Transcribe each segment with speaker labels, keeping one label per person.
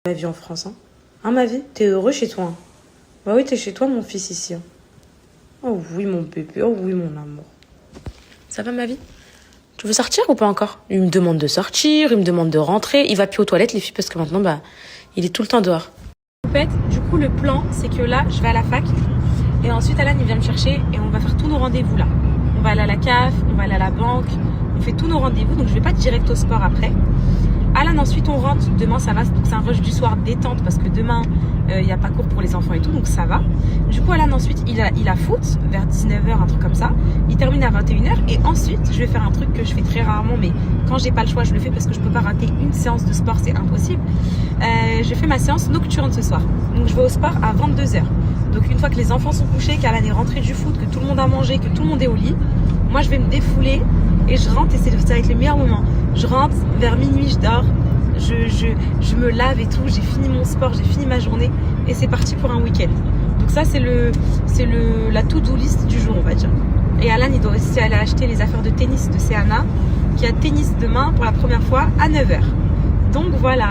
Speaker 1: Ma vie en France, hein. Hein, ma vie? T'es heureux chez toi, hein? Bah oui, t'es chez toi, mon fils, ici, hein. Oh oui, mon bébé, oh oui, mon amour. Ça va, ma vie? Tu veux sortir ou pas encore? Il me demande de sortir, il me demande de rentrer. Il va plus aux toilettes, les filles, parce que maintenant, bah, il est tout le temps dehors. En fait, du coup, le plan, c'est que là, je vais à la fac. Et ensuite, Alan, il vient me chercher et on va faire tous nos rendez-vous, là. On va aller à la CAF, on va aller à la banque. On fait tous nos rendez-vous, donc je vais pas direct au sport après. Alan, ensuite on rentre, demain ça va, donc c'est un rush du soir détente parce que demain il n'y a pas cours pour les enfants et tout, donc ça va. Du coup Alan ensuite il a foot vers 19h, un truc comme ça, il termine à 21h et ensuite je vais faire un truc que je fais très rarement mais quand j'ai pas le choix je le fais parce que je peux pas rater une séance de sport, c'est impossible. Je fais ma séance nocturne ce soir, donc je vais au sport à 22h. Donc une fois que les enfants sont couchés, qu'Alan est rentré du foot, que tout le monde a mangé, que tout le monde est au lit, moi je vais me défouler et je rentre et ça va être le meilleur moment. Je rentre, vers minuit je dors, je me lave et tout, j'ai fini mon sport, j'ai fini ma journée et c'est parti pour un week-end. Donc ça c'est la to-do list du jour on va dire. Et Alan il doit aussi aller acheter les affaires de tennis de Céana qui a tennis demain pour la première fois à 9h. Donc voilà.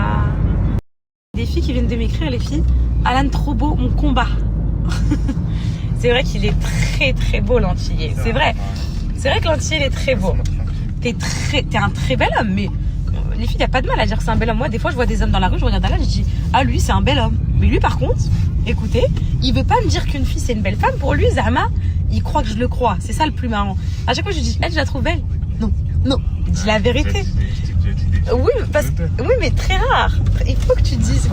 Speaker 1: Des filles qui viennent de m'écrire, les filles, Alan trop beau, on combat. C'est vrai qu'il est très très beau l'antillais, c'est vrai. C'est vrai que l'antillais il est très beau. T'es un très bel homme, mais les filles, il n'y a pas de mal à dire que c'est un bel homme. Moi, des fois, je vois des hommes dans la rue, je regarde là, je dis, ah, lui, c'est un bel homme. Mais lui, par contre, écoutez, il veut pas me dire qu'une fille, c'est une belle femme. Pour lui, Zama, il croit que je le crois. C'est ça le plus marrant. À chaque fois, je dis, elle, je la trouve belle. Non, non, dis la vérité. Oui, oui, mais très rare. Il faut que tu dises.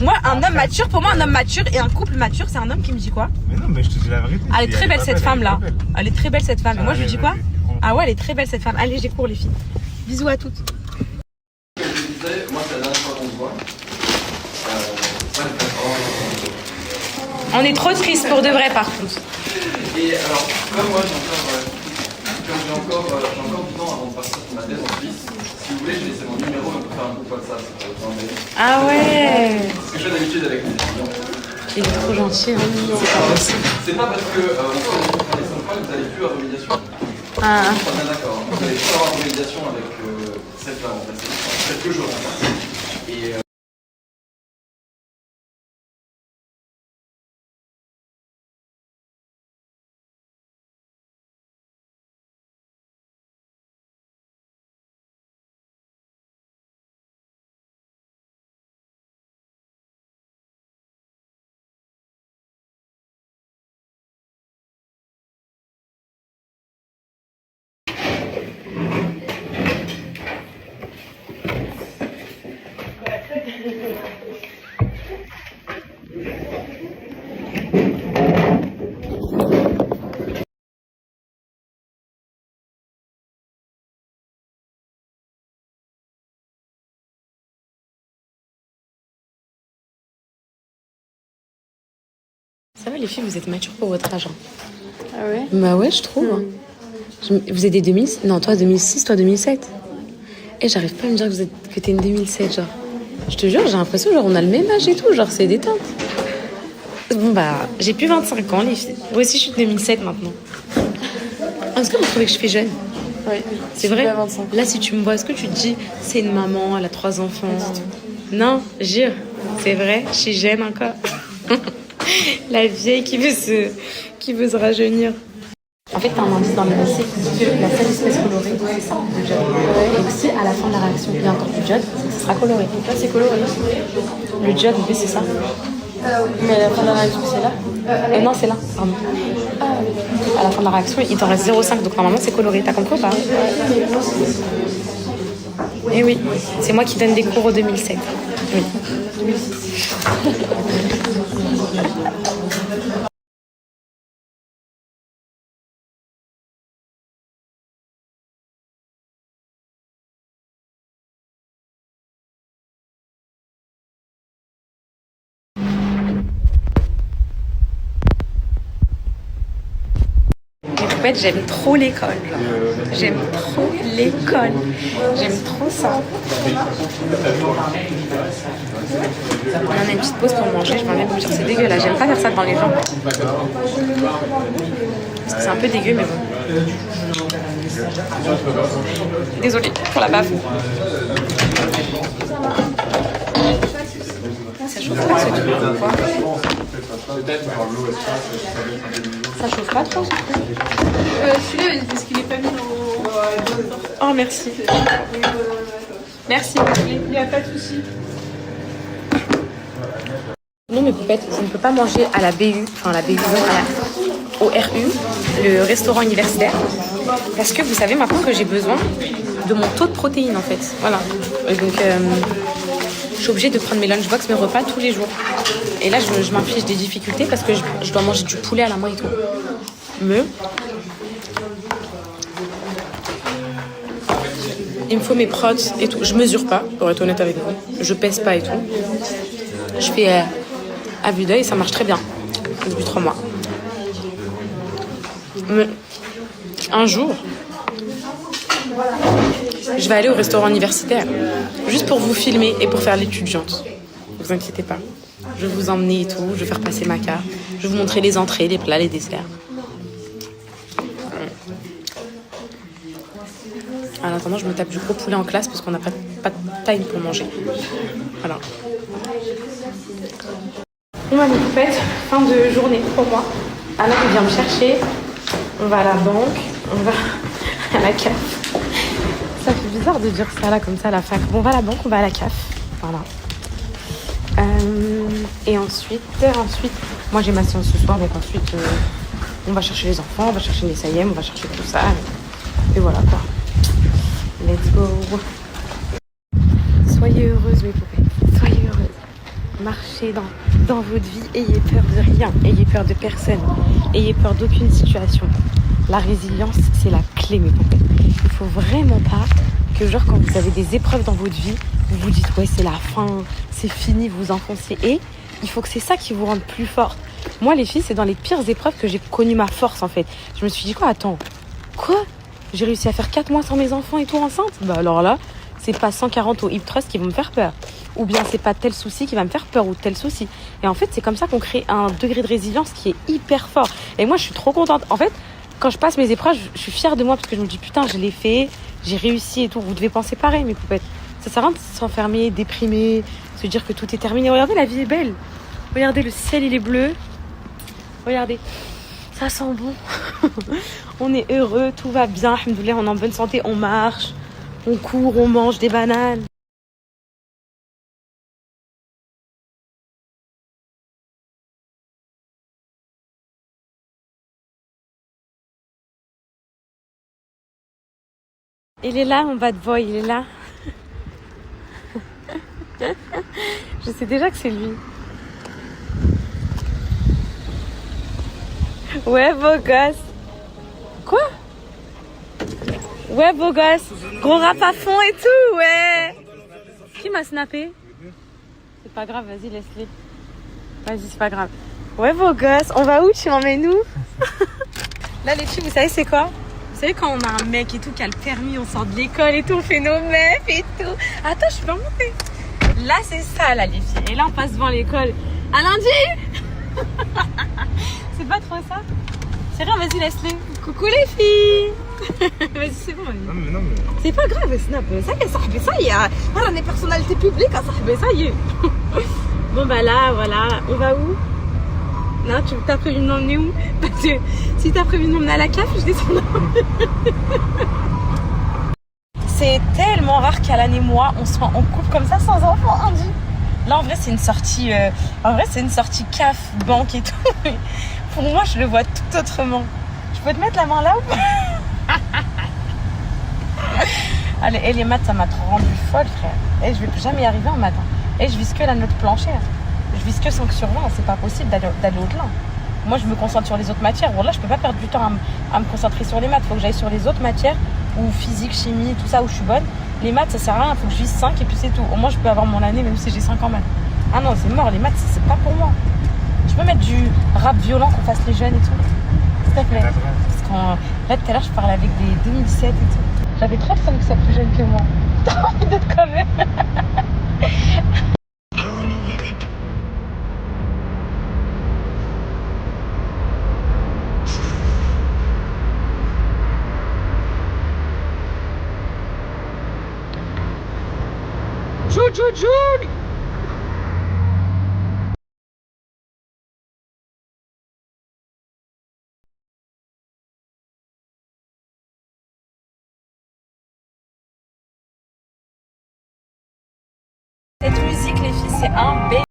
Speaker 1: Moi, un homme mature, pour moi, un homme mature et un couple mature, c'est un homme qui me dit quoi?
Speaker 2: Mais non, mais je te dis la vérité.
Speaker 1: Elle est très belle, cette femme-là. Elle est très belle, cette femme. Et moi, je lui dis quoi? Ah ouais, elle est très belle, cette femme. Allez, j'ai cours, les filles. Bisous à toutes.
Speaker 3: Moi, c'est la dernière fois qu'on se voit.
Speaker 1: On est trop triste pour de vrai, par contre.
Speaker 3: Et alors, comme moi, j'ai encore 10 ans avant de partir sur ma thèse en Suisse, si vous voulez, j'ai laissé mon numéro, on peut faire un coup de WhatsApp.
Speaker 1: Ah ouais.
Speaker 3: C'est ce que je fais d'habitude avec mes étudiants.
Speaker 1: Il est trop gentil, hein. C'est pas possible.
Speaker 3: C'est pas parce que on fait les 5 fois que vous n'allez plus à remédiation.
Speaker 1: Ah.
Speaker 3: On est bien d'accord. Vous allez plus avoir remédiation avec celle qui va remplacer. Celle que je remplace. Et
Speaker 1: Ça va, les filles, vous êtes matures pour votre âge.
Speaker 4: Ah ouais?
Speaker 1: Bah ouais, je trouve. Vous êtes des 2006? Non, toi 2006, toi 2007. Et j'arrive pas à me dire que t'es une 2007, genre. Je te jure, j'ai l'impression, genre, on a le même âge et tout, genre, c'est détente. Bon, bah, j'ai plus 25 ans, les filles. Moi aussi, je suis de 2007 maintenant. Est-ce que vous trouvez que je fais jeune?
Speaker 4: Oui.
Speaker 1: C'est vrai?
Speaker 4: 25.
Speaker 1: Là, si tu me vois, est-ce que tu te dis, c'est une maman, elle a 3 enfants? Non, jure. C'est vrai, je suis jeune encore. La vieille qui veut se rajeunir. En fait, t'as un indice dans le lycée qui dit que la seule espèce colorée, c'est ça, le jade. Donc si à la fin de la réaction, il y a encore du jade, c'est que ce sera coloré.
Speaker 4: Là, c'est coloré.
Speaker 1: Le jade, oui, c'est ça.
Speaker 4: Mais à la fin de la réaction, c'est là?
Speaker 1: Non, c'est là, pardon. À la fin de la réaction, il t'en reste 0,5, donc normalement, c'est coloré. T'as compris ou pas? Eh oui, c'est moi qui donne des cours au 2007. Oui. 2006. En fait, j'aime trop l'école. J'aime trop l'école. J'aime trop ça. On a une petite pause pour manger. Je m'en vais vous dire, c'est dégueulasse. J'aime pas faire ça devant les gens. Parce que c'est un peu dégueu, mais bon. Désolée pour la baffe. Ça chauffe pas ce truc ou quoi? Ça chauffe pas trop ce truc?
Speaker 4: Celui-là, parce qu'il est pas mis dans...
Speaker 1: Oh merci. Merci.
Speaker 4: Il n'y a pas de souci.
Speaker 1: Non mes poupettes, je ne peux pas manger à la BU, enfin la BU, non, au RU, le restaurant universitaire, parce que vous savez maintenant que j'ai besoin de mon taux de protéines en fait. Voilà. Et donc je suis obligée de prendre mes lunchbox, mes repas tous les jours. Et là je m'inflige des difficultés parce que je dois manger du poulet à la main et tout. Mais il me faut mes prods et tout. Je mesure pas, pour être honnête avec vous. Je pèse pas et tout. Je fais à vue d'œil, ça marche très bien depuis 3 mois. Mais un jour, je vais aller au restaurant universitaire juste pour vous filmer et pour faire l'étudiante. Ne vous inquiétez pas. Je vais vous emmener et tout, je vais faire passer ma carte. Je vais vous montrer les entrées, les plats, les desserts. En attendant, je me tape du gros poulet en classe parce qu'on n'a pas de time pour manger. Voilà. Bon bah les poupettes, fin de journée pour moi. Anna vient me chercher. On va à la banque, on va à la CAF. Ça fait bizarre de dire ça là comme ça à la fac. Bon, on va à la banque, on va à la CAF. Voilà. Et ensuite, moi j'ai ma séance ce soir, donc ensuite on va chercher les enfants, on va chercher les SAIM, on va chercher tout ça. Et voilà quoi. Let's go. Soyez heureuses mes poupées, soyez heureuses. Marchez dans votre vie, ayez peur de rien, ayez peur de personne, ayez peur d'aucune situation. La résilience, c'est la clé, mes poupées. Il faut vraiment pas que genre quand vous avez des épreuves dans votre vie, vous vous dites ouais c'est la fin, c'est fini, vous vous enfoncez. Et il faut que c'est ça qui vous rende plus forte. Moi les filles, c'est dans les pires épreuves que j'ai connu ma force en fait. Je me suis dit quoi, attends, quoi? J'ai réussi à faire 4 mois sans mes enfants et tout enceinte? Bah alors là, c'est pas 140 au Hip Trust qui vont me faire peur. Ou bien c'est pas tel souci qui va me faire peur ou tel souci. Et en fait, c'est comme ça qu'on crée un degré de résilience qui est hyper fort. Et moi, je suis trop contente. En fait, quand je passe mes épreuves, je suis fière de moi parce que je me dis putain, je l'ai fait, j'ai réussi et tout. Vous devez penser pareil, mes poupettes. Ça sert à rien de s'enfermer, déprimer, se dire que tout est terminé. Regardez, la vie est belle. Regardez, le ciel, il est bleu. Regardez, ça sent bon. On est heureux, tout va bien. Alhamdoulilah, on est en bonne santé, on marche, on court, on mange des bananes. Il est là, mon bad boy, il est là. Je sais déjà que c'est lui. Ouais, beau gosse. Quoi? Ouais, beau gosse. Gros rap à fond et tout, ouais. Qui m'a snappé? C'est pas grave, vas-y, laisse-les. Vas-y, c'est pas grave. Ouais, beau gosse. On va où? Tu m'emmènes où? Là, les filles, vous savez, c'est quoi? Vous savez, quand on a un mec et tout qui a le permis, on sort de l'école et tout, on fait nos meufs et tout. Attends, je suis pas montée. Là, c'est ça, là, les filles. Et là, on passe devant l'école. À lundi. C'est pas trop ça? C'est rien, vas-y, laisse-les. Coucou les filles. Vas-y, c'est bon. Non, mais... C'est pas grave, Snap. Ça y est, صاحبي, ça y est. Voilà, on est personnalité publique, صاحبي, ça y est. Bon, bah là, voilà. On va où? Non, tu t'as prévu de m'emmener où? Parce que si t'as prévu de m'emmener à la CAF, je descends là. C'est tellement rare qu'à l'année moi, on soit en couple comme ça sans enfant, hein, dit. Là, en vrai, c'est une sortie. CAF, banque et tout. Pour moi, je le vois tout autrement. Je peux te mettre la main là ou pas? Allez, et les maths, ça m'a trop rendu folle, frère. Et je vais plus jamais y arriver en maths. Et je vise que la note planchère. Je vise que 5 sur 20, c'est pas possible d'aller au-delà. Moi, je me concentre sur les autres matières. Bon, là, je peux pas perdre du temps à me concentrer sur les maths. Faut que j'aille sur les autres matières, ou physique, chimie, tout ça, où je suis bonne. Les maths, ça sert à rien. Faut que je vise 5 et puis c'est tout. Au moins, je peux avoir mon année, même si j'ai 5 en maths. Ah non, c'est mort. Les maths, c'est pas pour moi. Je peux mettre du rap violent qu'on fasse les jeunes et tout, s'il te plaît. Parce que là, tout à l'heure, je parlais avec des 2017 et tout. J'avais très peur que ça plus jeune que moi. T'as envie d'être quand même. Jude! c'est un bébé.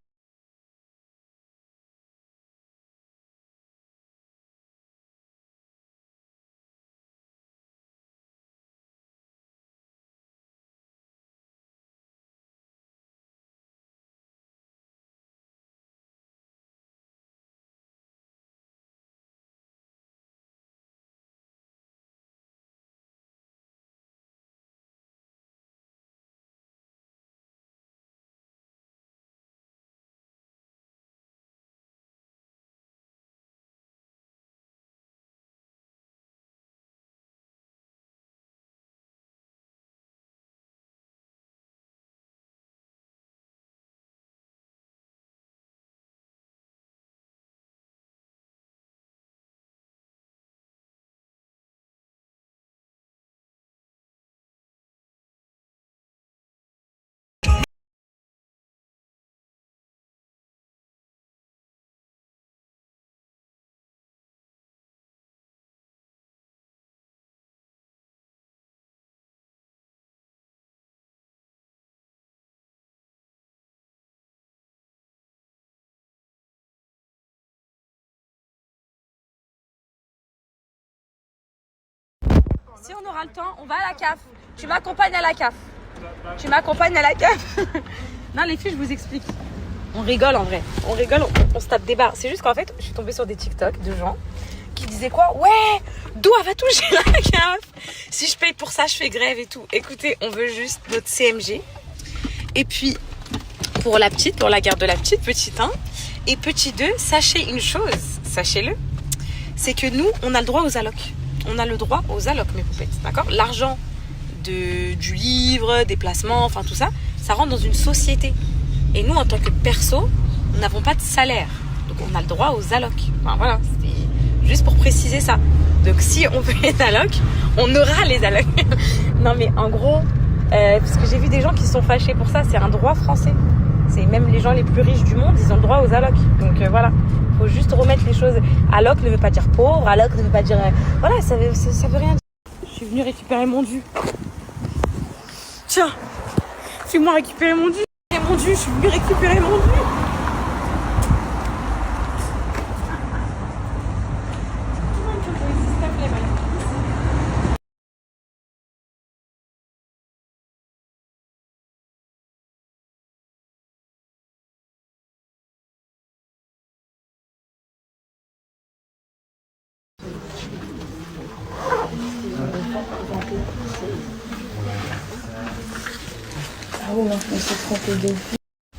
Speaker 1: Si on aura le temps, on va à la CAF. Tu m'accompagnes à la CAF. Tu m'accompagnes à la CAF. Non, les filles, je vous explique. On rigole en vrai. On rigole, on se tape des barres. C'est juste qu'en fait, je suis tombée sur des TikTok de gens qui disaient quoi? Ouais, d'où elle va toucher la CAF? Si je paye pour ça, je fais grève et tout. Écoutez, on veut juste notre CMG. Et puis, pour la petite, pour la garde de la petite, petit 1 et petit 2, sachez une chose, sachez-le, c'est que nous, on a le droit aux allocs. On a le droit aux allocs, mes poupettes, d'accord? L'argent du livre, des placements, enfin tout ça, ça rentre dans une société. Et nous, en tant que perso, nous n'avons pas de salaire. Donc, on a le droit aux allocs. Enfin, voilà, c'était juste pour préciser ça. Donc, si on veut les allocs, on aura les allocs. Non, mais en gros, parce que j'ai vu des gens qui se sont fâchés pour ça, c'est un droit français. C'est même les gens les plus riches du monde, ils ont le droit aux allocs. Donc, voilà. Faut juste remettre les choses. Alloc ne veut pas dire pauvre, alloc ne veut pas dire... Voilà, ça veut rien dire. Je suis venue récupérer mon dû. Tiens, fais-moi récupérer mon dû. Mon dû, je suis venue récupérer mon dû.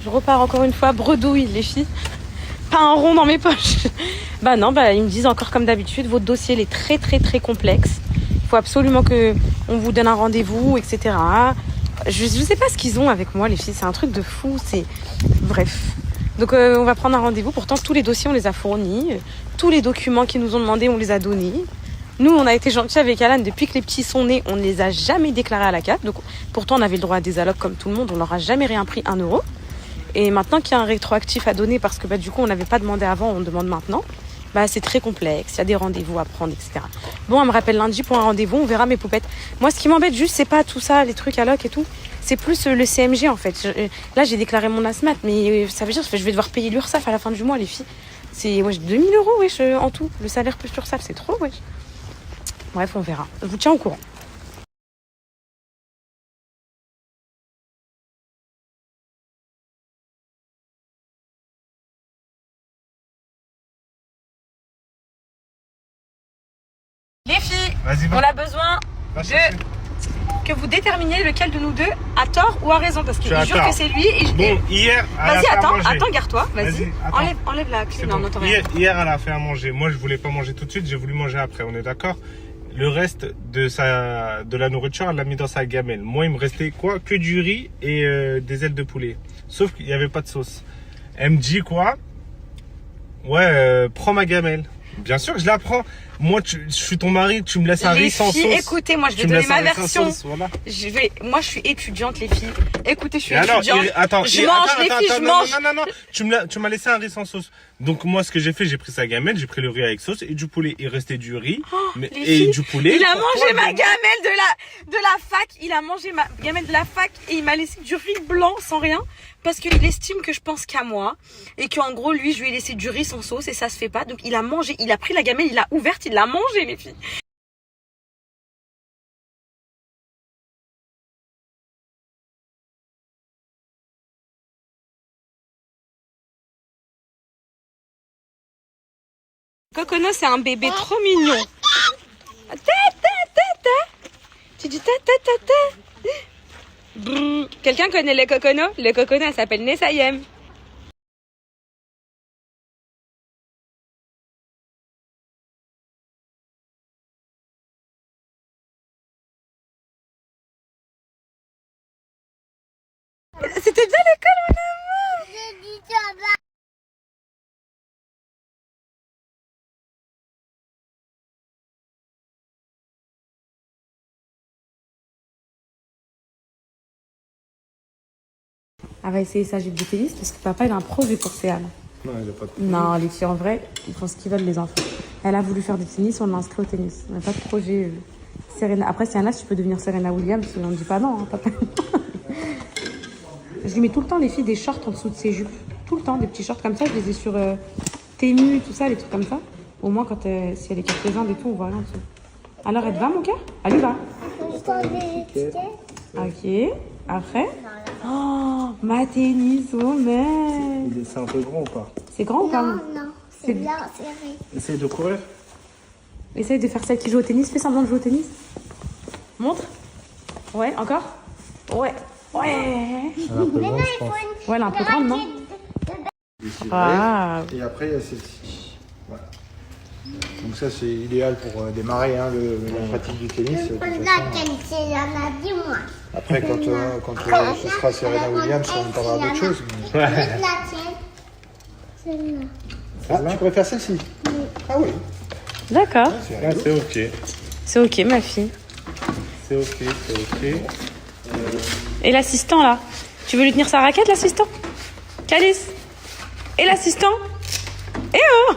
Speaker 1: Je repars encore une fois bredouille les filles. Pas un rond dans mes poches. Bah non, ils me disent encore comme d'habitude, votre dossier il est très très très complexe. Il faut absolument que on vous donne un rendez-vous, etc. Je sais pas ce qu'ils ont avec moi les filles, c'est un truc de fou, c'est... Bref. Donc on va prendre un rendez-vous, pourtant tous les dossiers on les a fournis, tous les documents qu'ils nous ont demandé on les a donnés. Nous, on a été gentils avec Alan depuis que les petits sont nés. On ne les a jamais déclarés à la CAF. Donc, pourtant, on avait le droit à des allocs comme tout le monde. On leur a jamais rien pris 1 euro. Et maintenant qu'il y a un rétroactif à donner, parce que du coup, on n'avait pas demandé avant, on demande maintenant. C'est très complexe. Il y a des rendez-vous à prendre, etc. Bon, elle me rappelle lundi pour un rendez-vous. On verra mes poupettes. Moi, ce qui m'embête juste, c'est pas tout ça, les trucs allocs et tout. C'est plus le CMG, en fait. Là, j'ai déclaré mon ASMAT, mais ça veut dire que je vais devoir payer l'URSSAF à la fin du mois, les filles. C'est 2000 euros, wesh, en tout. Le salaire plus l'URSSAF, c'est trop, wesh. Bref, on verra. Je vous tiens au courant. Les filles, on a besoin que vous déterminiez lequel de nous deux a tort ou a raison. Parce qu'il jure que c'est lui. Et
Speaker 2: bon, hier,
Speaker 1: vas-y, attends, garde-toi. Vas-y, enlève la clé. Non, n'entends rien.
Speaker 2: Hier, elle a fait à manger. Moi, je voulais pas manger tout de suite. J'ai voulu manger après. On est d'accord? Le reste de la nourriture, elle l'a mis dans sa gamelle. Moi, il me restait quoi? Que du riz et des ailes de poulet. Sauf qu'il n'y avait pas de sauce. Elle me dit quoi? Ouais, prends ma gamelle. Bien sûr que je la prends. Moi, je suis ton mari, tu me laisses un riz sans sauce.
Speaker 1: Écoutez, moi, je vais donner ma version. Voilà. Moi, je suis étudiante, les filles. Écoutez, je suis étudiante. Je mange.
Speaker 2: Non. Tu m'as laissé un riz sans sauce. Donc, moi, ce que j'ai fait, j'ai pris sa gamelle, j'ai pris le riz avec sauce et du poulet. Il restait du riz et du poulet.
Speaker 1: Il a mangé ma gamelle de la fac. Il a mangé ma gamelle de la fac et il m'a laissé du riz blanc sans rien. parce qu'il estime que je pense qu'à moi et qu'en gros lui je lui ai laissé du riz sans sauce et ça se fait pas. Donc il a mangé, il a pris la gamelle, il l'a ouverte, il l'a mangée les filles. Cocono c'est un bébé trop mignon. Tu dis ta. Quelqu'un connaît le cocono? Le cocono elle s'appelle Nessayem. C'était bien l'école mon amour. J'ai dit ça va. Elle va essayer sa jupe de tennis parce que papa il a un projet pour Céane.
Speaker 2: Non, il a pas de projet.
Speaker 1: Non, les filles en vrai, ils font ce qu'ils veulent les enfants. Elle a voulu faire du tennis, on l'a inscrit au tennis. On n'a pas de projet. Serena. Après, Céane, tu peux devenir Serena Williams, on ne dit pas non, hein, papa. Je lui mets tout le temps les filles des shorts en dessous de ses jupes. Tout le temps, des petits shorts comme ça, je les ai sur Temu, tout ça, les trucs comme ça. Au moins, quand si elle est quelques jambes et tout, on voit rien en dessous. Alors, elle te va, mon cœur? Elle y va. Ok. Après. Oh, ma tennis woman.
Speaker 2: C'est un peu grand ou pas?
Speaker 1: C'est grand ou pas?
Speaker 5: Non, c'est bien serré.
Speaker 2: Essaye de courir.
Speaker 1: Essaye de faire celle qui joue au tennis. Fais semblant de jouer au tennis. Montre. Ouais, encore. Ouais. Ouais.
Speaker 2: Elle est un peu grande, je pense.
Speaker 1: Ouais, elle est un peu grande, non?
Speaker 6: Ah. Et après, il y a celle-ci. Voilà. Donc ça, c'est idéal pour démarrer la pratique du tennis. De toute façon. Après, quand ce sera Serena Williams, on parlera d'autre chose. Mais... Ah, tu préfères celle-ci? Ah oui.
Speaker 1: D'accord.
Speaker 2: Ah, c'est ok.
Speaker 1: C'est ok, ma fille.
Speaker 2: C'est ok, c'est ok.
Speaker 1: Et l'assistant, là? Tu veux lui tenir sa raquette, l'assistant? Calice? Et l'assistant? Eh oh!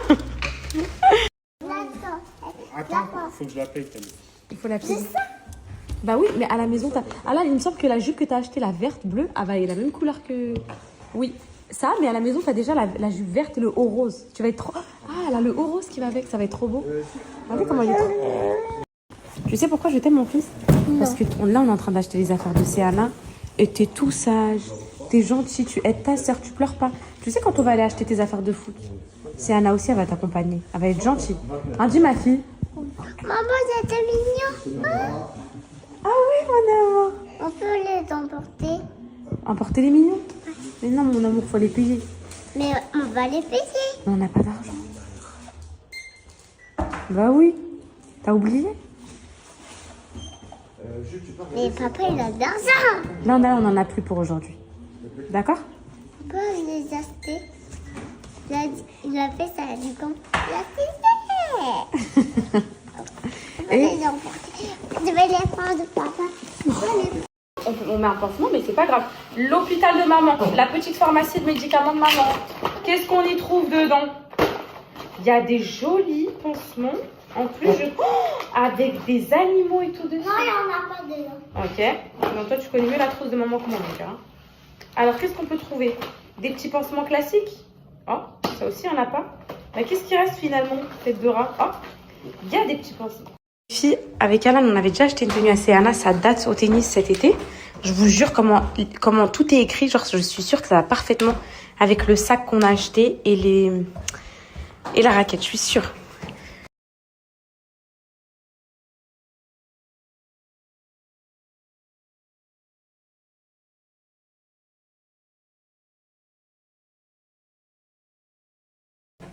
Speaker 2: Attends, faut que je l'appelle.
Speaker 1: Il faut l'appeler. Bah oui, mais à la maison, t'as... Ah là, il me semble que la jupe que t'as achetée, la verte, bleue, ah bah, elle est la même couleur que... Oui, ça, mais à la maison, t'as déjà la jupe verte et le haut rose. Tu vas être trop... Ah, là, le haut rose qui va avec, ça va être trop beau. Regardez comment il est trop... Tu sais pourquoi je t'aime, mon fils? Parce que là, on est en train d'acheter les affaires de Céana et t'es tout sage, t'es gentil, tu aides ta sœur, tu pleures pas. Tu sais, quand on va aller acheter tes affaires de foot, Céana aussi, elle va t'accompagner. Elle va être gentille. Hein, dis, ma fille.
Speaker 5: Maman, c'était mignon.
Speaker 1: Ah oui, mon amour.
Speaker 5: On peut les emporter.
Speaker 1: Emporter les mignons? Mais non, mon amour, faut les payer.
Speaker 5: Mais on va les payer.
Speaker 1: Mais on n'a pas d'argent. Bah oui. T'as oublié?
Speaker 5: Mais papa, il a de l'argent.
Speaker 1: Non, là, on n'en a plus pour aujourd'hui. D'accord?
Speaker 5: On peut les acheter. Il a fait ça, il a dit comme... On va les emporter. Je vais les prendre, papa.
Speaker 1: On met un pansement, mais c'est pas grave. L'hôpital de maman, la petite pharmacie de médicaments de maman. Qu'est-ce qu'on y trouve dedans? Il y a des jolis pansements. En plus, avec des animaux et tout dessus.
Speaker 5: Non, il n'y en a pas dedans.
Speaker 1: Ok. Donc toi, tu connais mieux la trousse de maman que moi, mon cœur. Alors, qu'est-ce qu'on peut trouver? Des petits pansements classiques? Oh, ça aussi, il n'y en a pas. Mais qu'est-ce qui reste finalement, tête de rat? Oh, il y a des petits pansements. Les filles, avec Alan, on avait déjà acheté une tenue à Céana. Ça date au tennis cet été. Je vous jure comment tout est écrit. Genre, je suis sûre que ça va parfaitement avec le sac qu'on a acheté et la raquette. Je suis sûre.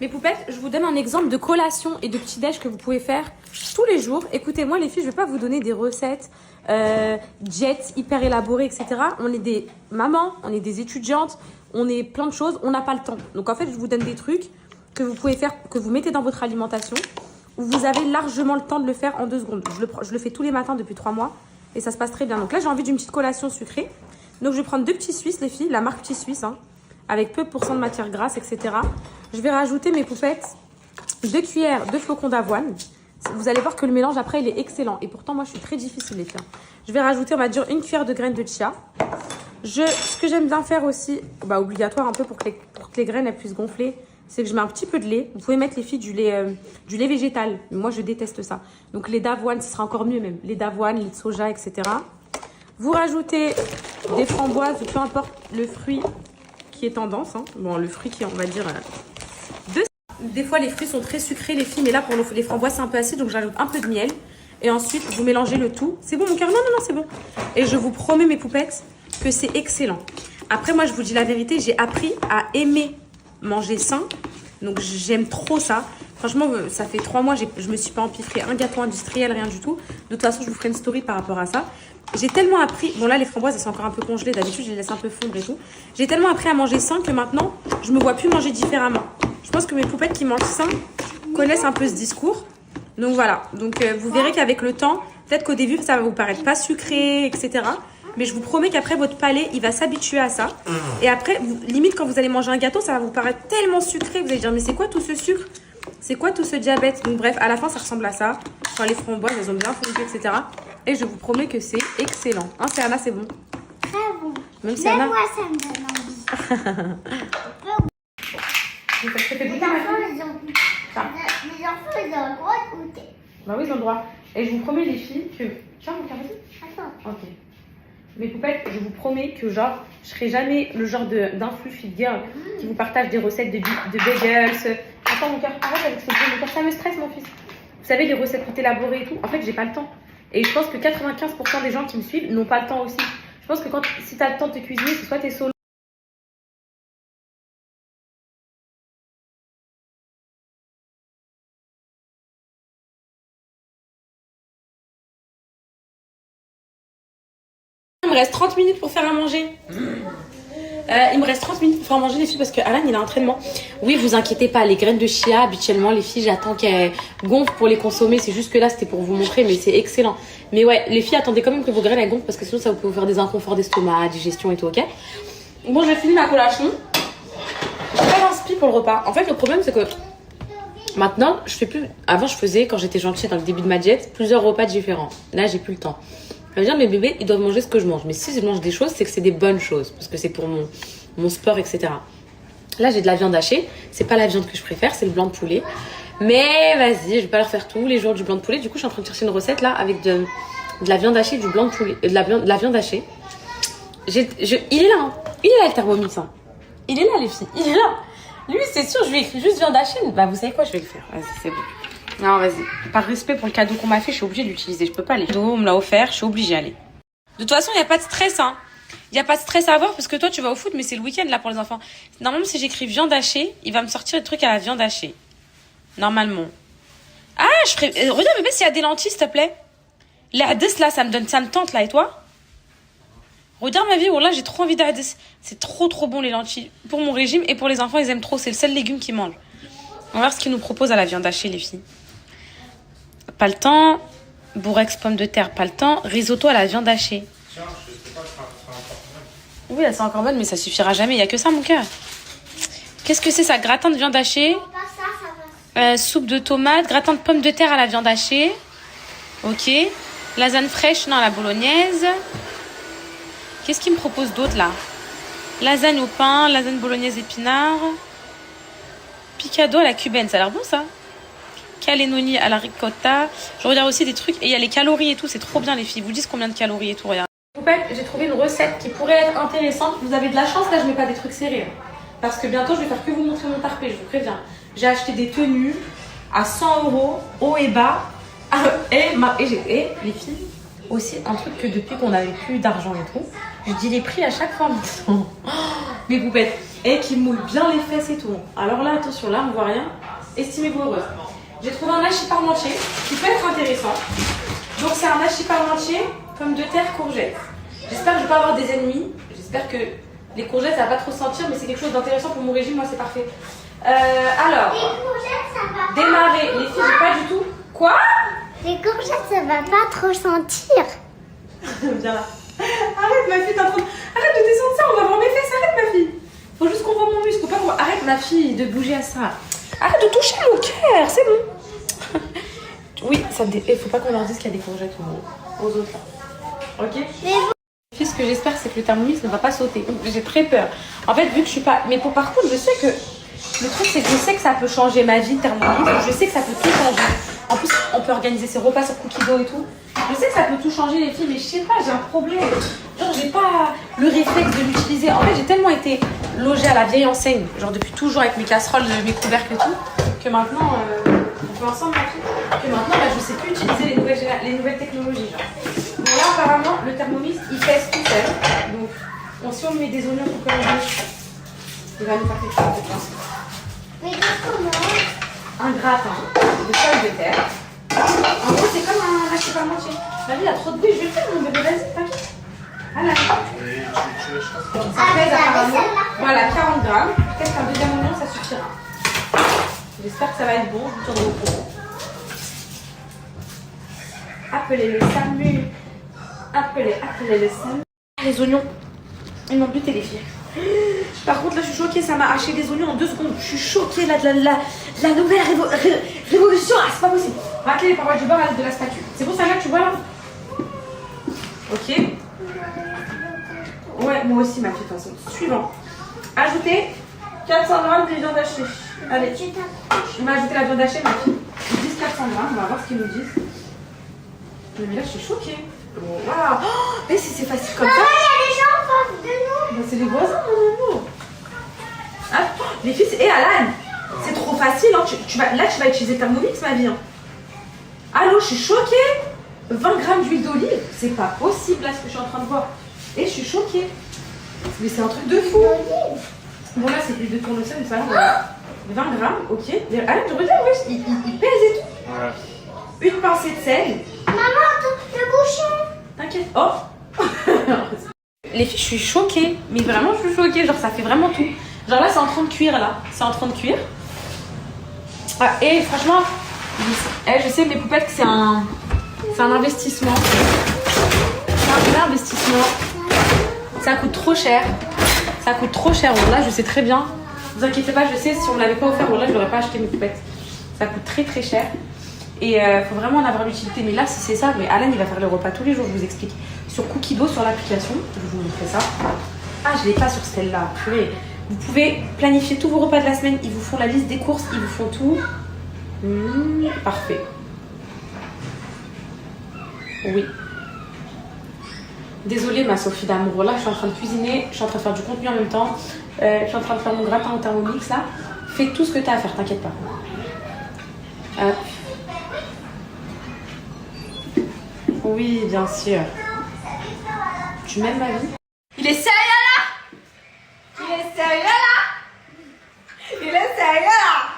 Speaker 1: Mes poupettes, je vous donne un exemple de collation et de petit-déj que vous pouvez faire tous les jours. Écoutez-moi les filles, je ne vais pas vous donner des recettes jet, hyper élaborées, etc. On est des mamans, on est des étudiantes, on est plein de choses, on n'a pas le temps. Donc en fait, je vous donne des trucs que vous pouvez faire, que vous mettez dans votre alimentation, où vous avez largement le temps de le faire en 2 secondes. Je le fais tous les matins depuis 3 mois et ça se passe très bien. Donc là, j'ai envie d'une petite collation sucrée. Donc je vais prendre 2 petits Suisses, les filles, la marque Petit Suisse, hein, avec peu % de matière grasse, etc. Je vais rajouter, mes poupettes, 2 cuillères de flocons d'avoine. Vous allez voir que le mélange après, il est excellent. Et pourtant, moi, je suis très difficile, les filles. Je vais rajouter, on va dire, 1 cuillère de graines de chia. Ce que j'aime bien faire aussi, bah, obligatoire un peu pour que les graines elles puissent gonfler, c'est que je mets un petit peu de lait. Vous pouvez mettre les filles du lait végétal. Mais moi, je déteste ça. Donc, lait d'avoine, ce sera encore mieux même. Lait d'avoine, lait de soja, etc. Vous rajoutez des framboises, peu importe le fruit qui est tendance. Hein. Bon, le fruit qui est, on va dire... Des fois, les fruits sont très sucrés, les filles. Mais là, pour les framboises, c'est un peu acide. Donc, j'ajoute un peu de miel. Et ensuite, vous mélangez le tout. C'est bon, mon cœur? Non, c'est bon. Et je vous promets, mes poupettes, que c'est excellent. Après, moi, je vous dis la vérité. J'ai appris à aimer manger sain. Donc, j'aime trop ça. Franchement, ça fait 3 mois, je me suis pas empiffré un gâteau industriel, rien du tout. De toute façon, je vous ferai une story par rapport à ça. J'ai tellement appris... Bon, là, les framboises, elles sont encore un peu congelées. D'habitude, je les laisse un peu fondre et tout. J'ai tellement appris à manger sain que maintenant, je me vois plus manger différemment. Je pense que mes poupettes qui mangent sain connaissent un peu ce discours. Donc, voilà. Donc, vous verrez qu'avec le temps, peut-être qu'au début, ça va vous paraître pas sucré, etc. Mais je vous promets qu'après, votre palais, il va s'habituer à ça. Et après, limite, quand vous allez manger un gâteau, ça va vous paraître tellement sucré. Vous allez dire, mais c'est quoi tout ce sucre? C'est quoi tout ce diabète? Donc bref, à la fin, ça ressemble à ça. Enfin, les framboises, elles ont bien fondu, etc. Et je vous promets que c'est excellent. Hein, Serna, c'est bon?
Speaker 5: Très bon.
Speaker 1: Même Serna.
Speaker 5: Moi, ça me donne envie.
Speaker 1: Ça te fait goûter,
Speaker 5: Mes enfants, ils ont le droit de goûter.
Speaker 1: Bah oui, ils ont le droit. Et je vous promets, les filles, que... Tiens, mon cœur, vas-y.
Speaker 5: Attends.
Speaker 1: Ok. Mes poupettes, je vous promets que genre, je serai jamais le genre d'influ fit girl qui vous partage des recettes de bagels. Attends, mon cœur, arrête avec ce bruit, mon cœur, ça me stresse, mon fils. Vous savez, les recettes tout élaborées et tout, en fait, j'ai pas le temps. Et je pense que 95% des gens qui me suivent n'ont pas le temps aussi. Je pense que si t'as le temps de te cuisiner, c'est soit t'es solo. Il me reste 30 minutes pour faire à manger. Il me reste 30 minutes pour faire manger les filles parce que Alan il a un entraînement. Oui, vous inquiétez pas, les graines de chia, habituellement les filles, j'attends qu'elles gonflent pour les consommer. C'est juste que là c'était pour vous montrer, mais c'est excellent. Mais ouais, les filles, attendez quand même que vos graines elles gonflent parce que sinon ça peut vous faire des inconforts d'estomac, digestion et tout, ok? Bon, je vais finir ma collation. J'ai pas d'inspi pour le repas. En fait, le problème c'est que maintenant, je fais plus. Avant, je faisais, quand j'étais gentille dans le début de ma diète, plusieurs repas différents. Là, j'ai plus le temps. Ça veut dire mes bébés, ils doivent manger ce que je mange. Mais si je mange des choses, c'est que c'est des bonnes choses. Parce que c'est pour mon sport, etc. Là, j'ai de la viande hachée. C'est pas la viande que je préfère, c'est le blanc de poulet. Mais vas-y, je vais pas leur faire tous les jours du blanc de poulet. Du coup, je suis en train de chercher une recette là avec de la viande hachée, du blanc de poulet, de la viande hachée. Il est là, hein. Il est là le Thermomix. Hein. Il est là, les filles. Il est là. Lui, c'est sûr, je lui ai écrit juste viande hachée. Bah, vous savez quoi, je vais le faire. Vas-y, c'est bon. Non, vas-y. Par respect pour le cadeau qu'on m'a fait, je suis obligée de l'utiliser. Je peux pas aller. Le cadeau, on me l'a offert, je suis obligée d'aller. De toute façon, il n'y a pas de stress, hein. Il n'y a pas de stress à avoir parce que toi, tu vas au foot, mais c'est le week-end là pour les enfants. Normalement, si j'écris viande hachée, il va me sortir des trucs à la viande hachée. Normalement. Ah, regarde, bébé, s'il y a des lentilles, s'il te plaît. Les hadès, là, ça me tente, là. Et toi? Regarde ma vie, oh là, j'ai trop envie d'hadès. C'est trop bon, les lentilles. Pour mon régime et pour les enfants, ils aiment trop. C'est le seul légume qu'ils mangent. On va voir ce qu'ils nous proposent à la viande hachée, les filles. Pas le temps. Bourrex pommes de terre, pas le temps. Risotto à la viande hachée.
Speaker 2: Tiens, je sais pas, c'est encore bonne.
Speaker 1: Oui, elles sont encore bonnes, mais ça suffira jamais. Il n'y a que ça, mon cœur. Qu'est-ce que c'est ça? Gratin de viande hachée. Soupe de tomates. Gratin de pommes de terre à la viande hachée. Ok. Lasagne fraîche, non, à la bolognaise. Qu'est-ce qu'ils me proposent d'autre, là? Lasagne au pain, lasagne bolognaise épinard. Picado à la cubaine, ça a l'air bon, ça. Calénoni à la ricotta. Je regarde aussi des trucs. Et il y a les calories et tout. C'est trop bien, les filles. Ils vous disent combien de calories et tout. Regarde. J'ai trouvé une recette qui pourrait être intéressante. Vous avez de la chance. Là, je mets pas des trucs serrés. Parce que bientôt, je vais faire que vous montrer mon tarpé. Je vous préviens. J'ai acheté des tenues à 100 € haut et bas. Et les filles, aussi un truc que depuis qu'on n'avait plus d'argent et tout, je dis les prix à chaque fois. Mes poupettes. Et qui moulent bien les fesses et tout. Alors là, attention, là, on voit rien. Estimez-vous heureuse. J'ai trouvé un hachis parmentier qui peut être intéressant. Donc c'est un hachis parmentier, pommes de terre, courgettes. J'espère que je vais pas avoir des ennemis. J'espère que les courgettes ça va pas trop sentir, mais c'est quelque chose d'intéressant pour mon régime, moi c'est parfait. Alors,
Speaker 5: Les courgettes, ça va pas.
Speaker 1: démarrer. Les filles, j'ai pas du tout. Quoi?
Speaker 5: Les courgettes, ça va pas trop sentir.
Speaker 1: Viens là. Arrête ma fille, arrête de descendre ça, on va voir mes fesses. Arrête ma fille. Faut juste qu'on voit mon muscle. Faut pas qu'on... Arrête ma fille de bouger à ça. Arrête de toucher mon cœur, c'est bon. Oui, ça me faut pas qu'on leur dise qu'il y a des courgettes aux autres là. Ok?
Speaker 5: Mais vous...
Speaker 1: Les filles ce que j'espère, c'est que le Thermomix ne va pas sauter. J'ai très peur. En fait, vu que je suis pas... Mais par contre, je sais que... Le truc, c'est que je sais que ça peut changer ma vie, le Thermomix. Je sais que ça peut tout changer. En plus, on peut organiser ses repas sur Cookido et tout. Je sais que ça peut tout changer, les filles, mais je sais pas, j'ai un problème. Genre, j'ai pas le réflexe de l'utiliser. En fait, j'ai tellement été logée à la vieille enseigne, genre depuis toujours avec mes casseroles, mes couvercles et tout, que maintenant, on fait ensemble, que maintenant, je sais plus utiliser les nouvelles technologies. Genre. Bon, là, apparemment, le Thermomix, il pèse tout seul. Donc, si on met des oignons pour que il va nous faire quelque chose, je pense.
Speaker 5: Mais comment?
Speaker 1: Un gratin de feuilles de terre. En gros, c'est comme un acheter parmentier. Ma vie, il y a trop de bruit, je vais le faire, mon bébé, vas-y, t'inquiète. Voilà. Ça pèse apparemment. Voilà, 40 grammes. Peut-être qu'un deuxième oignon, ça suffira. J'espère que ça va être bon, je vous tiendrai au courant. Appelez le SAMU. Appelez le SAMU. Les oignons, ils m'ont buté les filles. Par contre, là, je suis choquée, ça m'a haché des oignons en 2 secondes. Je suis choquée, là, de la nouvelle révolution. Ah, c'est pas possible. Racler les parois du beurre à l'aide de la spatule. C'est bon, ça là, tu vois, là? Ok. Ouais, moi aussi, ma fille, de toute façon. Suivant. Ajoutez 400 grammes de viande hachée. Allez. On va ajouter la viande hachée, ma fille. Ils disent 400 grammes, on va voir ce qu'ils nous disent. Mais là, je suis choquée. Waouh. Oh, mais si c'est facile comme ça.
Speaker 5: Il y a des gens en face de nous.
Speaker 1: Ben, c'est les voisins, mon amour. Ah, les filles, et Alan, c'est trop facile. Hein. Tu vas utiliser Thermomix, ma vie. Hein. Allô, je suis choquée. 20 grammes d'huile d'olive, c'est pas possible là ce que je suis en train de voir. Et je suis choquée. Mais c'est un truc de fou. Bon, là, c'est plus de tournesol, mais ça va. 20 grammes, ok. Alan, tu regardes, ouais, il pèse et tout. Ouais. Une pincée de sel.
Speaker 5: Maman, le cochon.
Speaker 1: T'inquiète. Oh. Les filles, je suis choquée. Mais vraiment, je suis choquée. Genre, ça fait vraiment tout. Genre là, c'est en train de cuire, là. C'est en train de cuire. Ah, et franchement, je sais, mes poupettes, que c'est un investissement. C'est un investissement. Ça coûte trop cher. Ça coûte trop cher. Bon, là, je sais très bien. Ne vous inquiétez pas, je sais, si on me l'avait pas offert, bon, là, je n'aurais pas acheté mes poupettes. Ça coûte très très cher. Et faut vraiment en avoir l'utilité. Mais là, si c'est ça, mais Alan, il va faire le repas tous les jours, je vous explique. Sur Cookido, sur l'application, je vais vous montrer ça. Ah, je l'ai pas sur celle-là. Vous pouvez planifier tous vos repas de la semaine. Ils vous font la liste des courses, ils vous font tout. Parfait. Oui. Désolée, ma Sophie d'amour. Là, je suis en train de cuisiner. Je suis en train de faire du contenu en même temps. Je suis en train de faire mon gratin au Thermomix, là. Fais tout ce que tu as à faire, t'inquiète pas. Oui, bien sûr. Tu m'aimes, ma vie? Il est sérieux, là? Il est sérieux, là? Il est sérieux, là?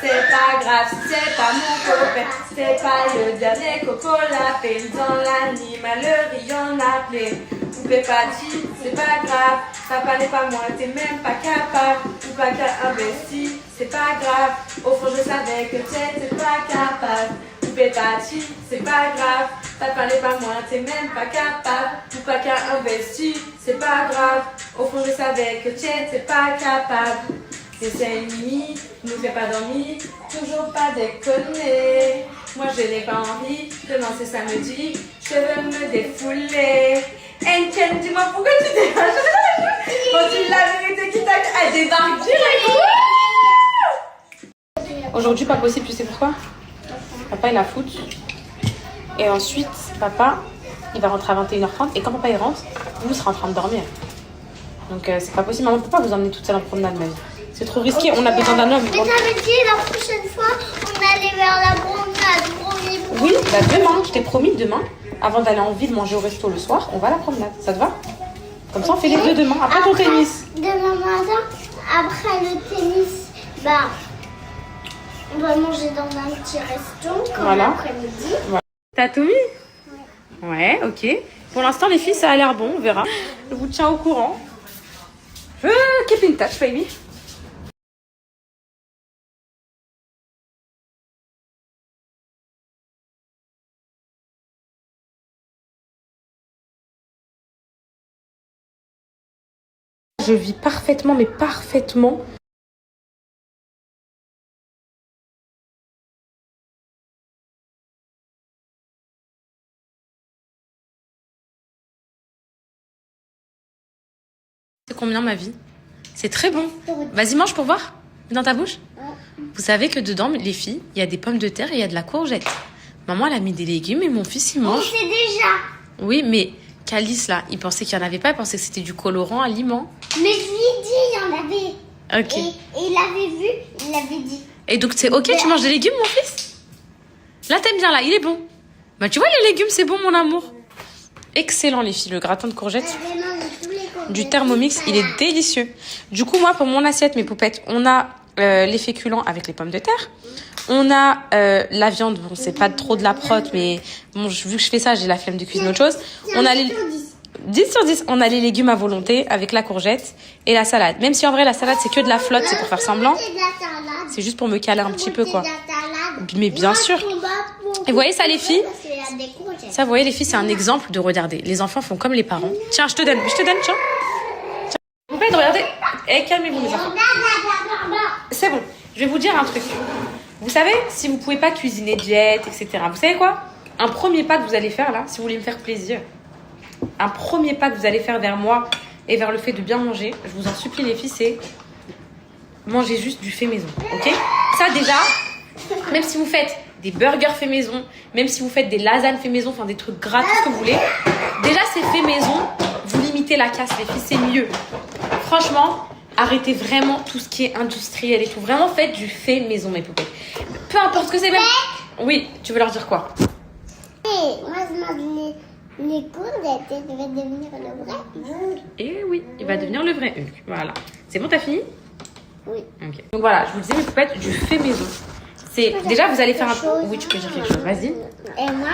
Speaker 1: C'est pas grave si c'est pas mon copain, c'est pas le dernier coco lapin dans l'animalerie on l'appelait. Poupée Patty, c'est pas grave, papa n'est pas moi, t'es même pas capable, ou pas qu'à investi, c'est pas grave, au fond je savais que t'étais pas capable. Poupée Patty, c'est pas grave, papa n'est pas moi, t'es même pas capable, ou pas qu'à investi, c'est pas grave, au fond je savais que t'étais pas capable. C'est nuit, nous fait pas dormir, toujours pas déconner. Moi je n'ai pas envie, demain c'est samedi, je veux me défouler. Ken, dis-moi pourquoi tu démarres. Quand tu la vérité qui t'a... Elle débarque direct. Aujourd'hui pas possible, tu sais pourquoi? Papa il a foot. Et ensuite papa il va rentrer à 21h30. Et quand papa il rentre, vous serez en train de dormir. Donc c'est pas possible, maman peut pas vous emmener toute seule en promenade, ma vie. C'est trop risqué, on a besoin d'un homme.
Speaker 5: Mais t'avais dit la prochaine fois, on allait vers la promenade.
Speaker 1: Oui, bah demain, je t'ai promis demain, avant d'aller en ville manger au resto le soir, on va à la promenade. Ça te va? Comme ça, on fait les deux demain, après ton tennis.
Speaker 5: Demain matin, après le tennis, bah, on va manger dans un petit resto, comme
Speaker 1: voilà.
Speaker 5: l'après-midi.
Speaker 1: Voilà. T'as tout mis? Ouais, ok. Pour l'instant, les filles, ça a l'air bon, on verra. Je vous tiens au courant. Keep in touch, baby. Je vis parfaitement, mais parfaitement, Combien, ma vie? C'est très bon. Vas-y, mange pour voir. Dans ta bouche. Vous savez que dedans, les filles, il y a des pommes de terre et il y a de la courgette. Maman, elle a mis des légumes et mon fils, il mange.
Speaker 5: On sait déjà.
Speaker 1: Oui, mais Calice, là, il pensait qu'il n'y en avait pas. Il pensait que c'était du colorant aliment.
Speaker 5: Mais je lui ai dit, il y en avait.
Speaker 1: Ok.
Speaker 5: Et il avait vu, il avait dit.
Speaker 1: Et donc, c'est ok, tu manges des légumes, mon fils? Là, t'aimes bien, là, il est bon. Bah, tu vois, les légumes, c'est bon, mon amour. Excellent, les filles. Le gratin de courgettes
Speaker 5: J'avais mangé tous les courgettes.
Speaker 1: du Thermomix, il est délicieux. Du coup, moi, pour mon assiette, mes poupettes, on a les féculents avec les pommes de terre. On a la viande, bon, c'est pas trop de la prot, mais bon, vu que je fais ça, j'ai la flemme de cuisiner autre chose. On a les 10 sur 10. On a les légumes à volonté avec la courgette et la salade. Même si en vrai, la salade, c'est que de la flotte, c'est pour faire semblant. C'est juste pour me caler un petit peu, quoi. Mais bien sûr. Et vous voyez ça, les filles? Ça, vous voyez, les filles, c'est un exemple de regarder. Les enfants font comme les parents. Tiens, je te donne, tiens. Vous pouvez regarder. Eh, calmez-vous, mes enfants. C'est bon. Je vais vous dire un truc. Vous savez, si vous pouvez pas cuisiner diète, etc., vous savez quoi? Un premier pas que vous allez faire, là, si vous voulez me faire plaisir, un premier pas que vous allez faire vers moi et vers le fait de bien manger, je vous en supplie, les filles, c'est manger juste du fait maison, ok? Ça, déjà, même si vous faites des burgers fait maison, même si vous faites des lasagnes fait maison, enfin des trucs gras, tout ce que vous voulez, déjà, c'est fait maison, vous limitez la casse, les filles, c'est mieux. Franchement, arrêtez vraiment tout ce qui est industriel et tout. Vraiment, faites du fait maison, mes poupées. Peu importe ce que c'est, même... Oui, tu veux leur dire quoi?
Speaker 5: Moi, je mange les courgettes et je vais devenir le vrai Hulk.
Speaker 1: Et oui, il va devenir le vrai Hulk. Voilà. C'est bon, t'as fini?
Speaker 5: Oui.
Speaker 1: Ok. Donc voilà, je vous disais, mes poupettes, du fait maison. C'est... Déjà, vous allez faire un... Oui, tu peux dire quelque chose. Vas-y.
Speaker 5: Et moi,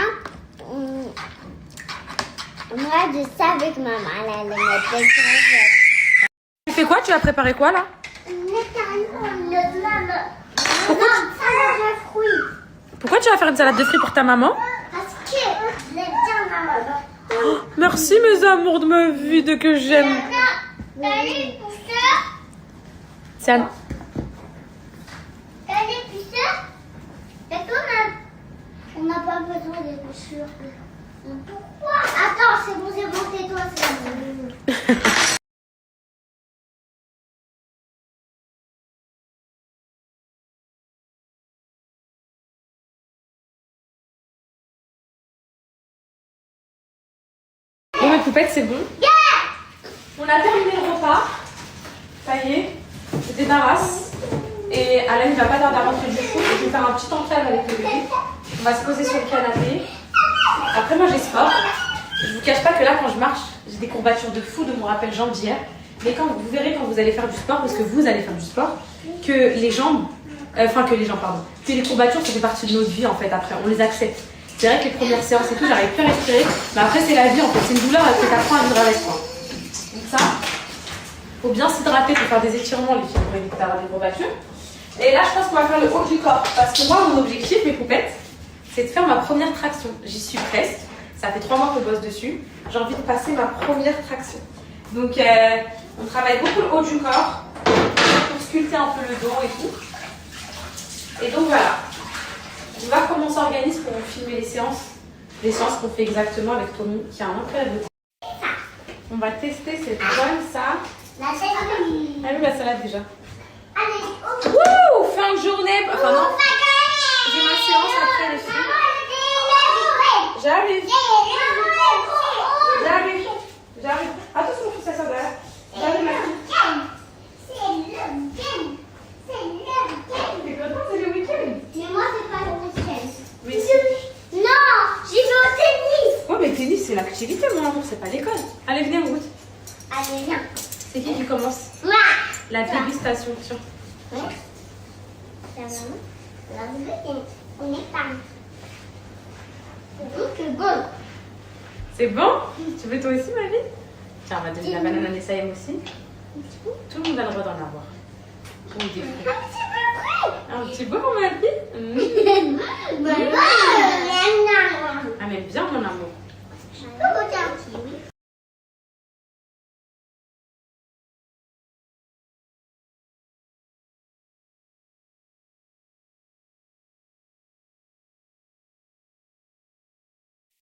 Speaker 5: je savais que maman elle allait mettre des courgettes.
Speaker 1: Tu fais quoi? Tu vas préparer quoi, là? Pourquoi tu vas faire une salade de fruits pour ta maman?
Speaker 5: Parce que je l'aime bien, maman.
Speaker 1: Oh, merci, mes amours de ma vie, de que j'aime.
Speaker 5: T'as les pousseurs?
Speaker 1: C'est un...
Speaker 5: T'as les pousseurs? D'accord, on n'a pas besoin des poussures. Pourquoi? Attends, c'est bon, tais-toi, c'est bon.
Speaker 1: Bon, mes poupettes, c'est bon. On a terminé le repas. Ça y est, je débarrasse. Et Alain, il va pas tarder à rentrer du foot. Je vais faire un petit enclave avec le bébé. On va se poser sur le canapé. Après, moi, j'ai sport. Je vous cache pas que là, quand je marche, j'ai des courbatures de fou de mon rappel jambes d'hier. Mais quand vous verrez quand vous allez faire du sport, parce que vous allez faire du sport, que les jambes, que les courbatures, ça fait partie de notre vie en fait. Après, on les accepte. C'est vrai que les premières séances et tout, j'arrive plus à respirer. Mais après, c'est la vie en fait. C'est une douleur que tu apprends à vivre avec toi. Donc ça, faut bien s'hydrater pour faire des étirements, les filles, pour éviter d'avoir des courbatures. Et là, je pense qu'on va faire le haut du corps. Parce que moi, mon objectif, mes poupettes, c'est de faire ma première traction. J'y suis presque. Ça fait 3 mois que je bosse dessus. J'ai envie de passer ma première traction. Donc, on travaille beaucoup le haut du corps pour sculpter un peu le dos et tout. Et donc, voilà. On va voir comment on s'organise pour filmer les séances. Les séances qu'on fait exactement avec Tommy, qui a un enclave de thé. On va tester cette bonne ça.
Speaker 5: La salade.
Speaker 1: Ah oui, la salade déjà.
Speaker 5: Allez, oh.
Speaker 1: Wouh! Fin de journée! Enfin non. J'ai ma séance après les filles. J'arrive. Attention, mon fils, ça sort de là. J'arrive, ma fille.
Speaker 5: C'est le week-end.
Speaker 1: T'es content, c'est le week-end?
Speaker 5: Mais moi, c'est pas le week-end.
Speaker 1: Mais si.
Speaker 5: Non, j'y vais au tennis.
Speaker 1: Ouais, mais le tennis, c'est l'activité, mon amour, c'est pas l'école. Allez, venez, on goûte.
Speaker 5: Allez, viens.
Speaker 1: C'est qui commence?
Speaker 5: Moi.
Speaker 1: La dégustation, tiens.
Speaker 5: Ouais. La maman, la bébé, on est pas. C'est bon.
Speaker 1: C'est bon? Tu veux toi aussi, ma vie? Tiens, on va donner la banane à Nessaïm aussi. Tout le monde a le droit d'en avoir. Pour des fruits. Un petit peu, ma vie? Ah, mais bien, mon amour.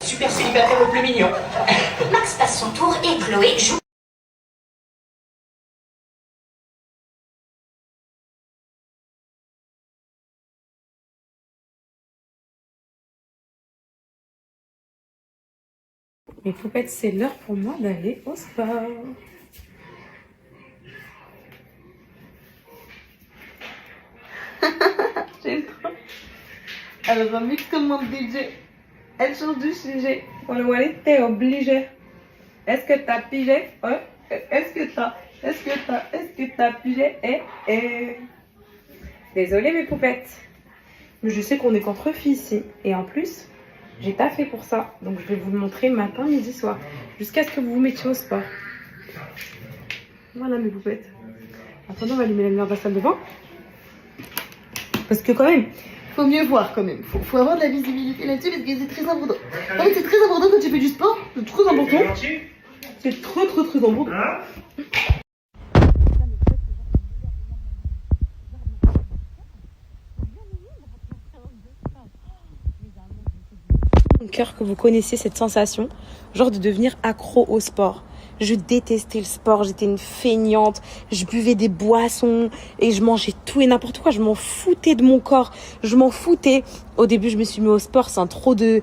Speaker 7: Super célibataire le plus mignon. Max passe son tour et Chloé joue.
Speaker 1: Les poupettes, c'est l'heure pour moi d'aller au sport. J'aime trop. Alors, un mix comme mon DJ. Elle change du sujet. On le voit, t'es obligé. Est-ce que t'as pigé? Ouais. Est-ce que t'as pigé? Désolée mes poupettes. Mais je sais qu'on est qu'entre filles ici. Et en plus, j'ai taffé pour ça. Donc je vais vous le montrer matin, midi, soir. Jusqu'à ce que vous vous mettiez au sport. Voilà mes poupettes. Attendez, on va allumer la lumière de la salle de bain. Parce que quand même, faut mieux voir quand même. Faut avoir de la visibilité là-dessus parce que c'est très important. En fait, c'est très important quand tu fais du sport. C'est très important. C'est très important. Mon cœur, que vous connaissez cette sensation, genre de devenir accro au sport. Je détestais le sport, j'étais une feignante, je buvais des boissons et je mangeais tout et n'importe quoi, je m'en foutais de mon corps, je m'en foutais. Au début, je me suis mis au sport sans trop de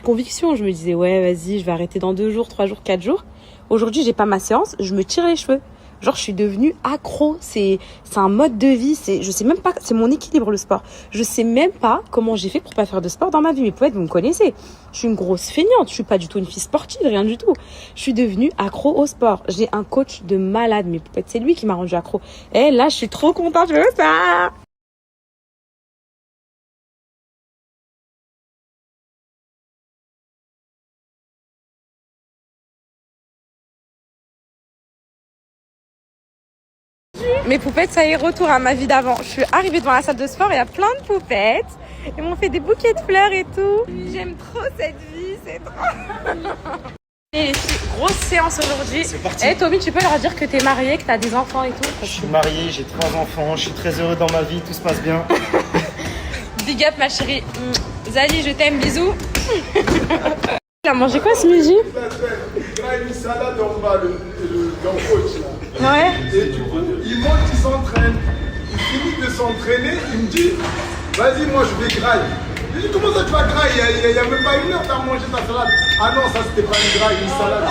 Speaker 1: conviction. Je me disais, ouais, vas-y, je vais arrêter dans 2 jours, 3 jours, 4 jours. Aujourd'hui, j'ai pas ma séance, je me tire les cheveux. Genre, je suis devenue accro. C'est un mode de vie. Je sais même pas, c'est mon équilibre, le sport. Je sais même pas comment j'ai fait pour pas faire de sport dans ma vie. Mais peut-être, vous me connaissez. Je suis une grosse feignante. Je suis pas du tout une fille sportive, rien du tout. Je suis devenue accro au sport. J'ai un coach de malade, mais peut-être c'est lui qui m'a rendue accro. Et là, je suis trop contente, je veux ça. Mes poupettes, ça y est, retour à ma vie d'avant. Je suis arrivée devant la salle de sport, il y a plein de poupettes. Ils m'ont fait des bouquets de fleurs et tout. J'aime trop cette vie, c'est trop... Et les filles, grosse séance aujourd'hui.
Speaker 6: C'est parti.
Speaker 1: Eh Tommy, tu peux leur dire que t'es mariée, que t'as des enfants et tout?
Speaker 6: Je suis marié, j'ai 3 enfants, je suis très heureux dans ma vie, tout se passe bien.
Speaker 1: Big up ma chérie. Zali, je t'aime, bisous. Tu as mangé quoi ce midi?
Speaker 7: Il a une salade en bas, le coach là.
Speaker 1: Ouais.
Speaker 7: Et du coup, il monte, il s'entraîne. Il finit de s'entraîner, il me dit, vas-y, moi je vais graille. Je lui dis, comment ça tu vas graille? Il n'y a même pas 1 heure, t'as mangé ta salade. Ah non, ça c'était pas une graille, une salade.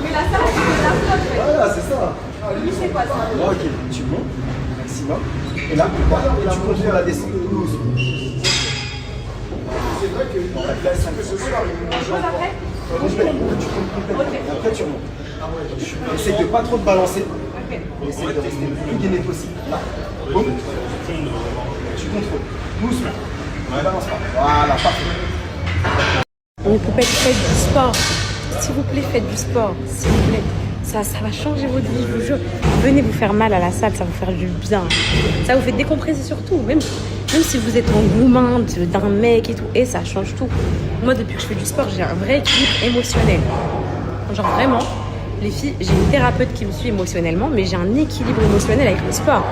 Speaker 1: Mais la salade, c'est la flotte.
Speaker 6: Voilà, c'est ça.
Speaker 1: Lui, c'est quoi ça?
Speaker 6: Ok, tu montes au maximum. Et là, tu contrôles la descente.
Speaker 7: C'est vrai que ce soir, il mange encore.
Speaker 6: Après, tu remontes. Essaye de pas trop te balancer. Essaye de rester le plus gainé possible. Là. Boum. Tu contrôles. Doucement. Ne balance pas. Voilà, parfait.
Speaker 1: Mes poupettes, faites du sport. S'il vous plaît, faites du sport. S'il vous plaît. Ça va changer votre vie, je vous jure. Venez vous faire mal à la salle, ça va vous faire du bien. Ça vous fait décompresser surtout. Même si vous êtes engouement d'un mec et tout. Et ça change tout. Moi, depuis que je fais du sport, j'ai un vrai équilibre émotionnel. Genre vraiment, les filles, j'ai une thérapeute qui me suit émotionnellement, mais j'ai un équilibre émotionnel avec le sport.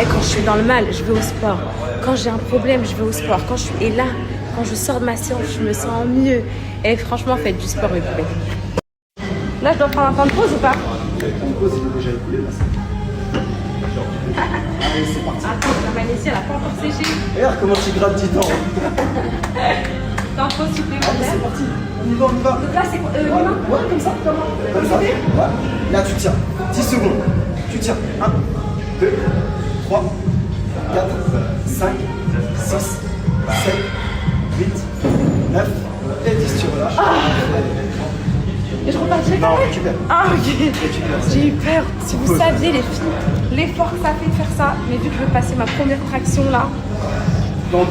Speaker 1: Et quand je suis dans le mal, je vais au sport. Quand j'ai un problème, je vais au sport. Et là, quand je sors de ma séance, je me sens mieux. Et franchement, faites du sport, mes poupées. Là, je dois prendre un temps de pause ou pas?
Speaker 6: Ton pause, il est déjà écoulé là. Allez, c'est parti.
Speaker 1: Attends, la magnésie, elle n'a pas encore séché.
Speaker 6: Regarde comment tu grattes du temps.
Speaker 1: Temps de pause
Speaker 6: Allez,
Speaker 1: supplémentaire.
Speaker 6: c'est parti. On y va, on y va.
Speaker 1: Donc là, c'est quoi? Les mains?
Speaker 6: Ouais,
Speaker 1: Comme ça? Comment?
Speaker 6: Comme ça. Ouais. Là, tu tiens. 10 secondes. Tu tiens. 1, 2, 3, 4, 5, 6, 7, 8, 9, et 10, tu relâches.
Speaker 1: Et je repartirai
Speaker 6: Non,
Speaker 1: quand même?
Speaker 6: récupère.
Speaker 1: Ah, ok.
Speaker 6: Récupère.
Speaker 1: J'ai eu peur. Si vous saviez, les filles, l'effort que ça fait de faire ça, mais vu que je veux passer ma première traction là,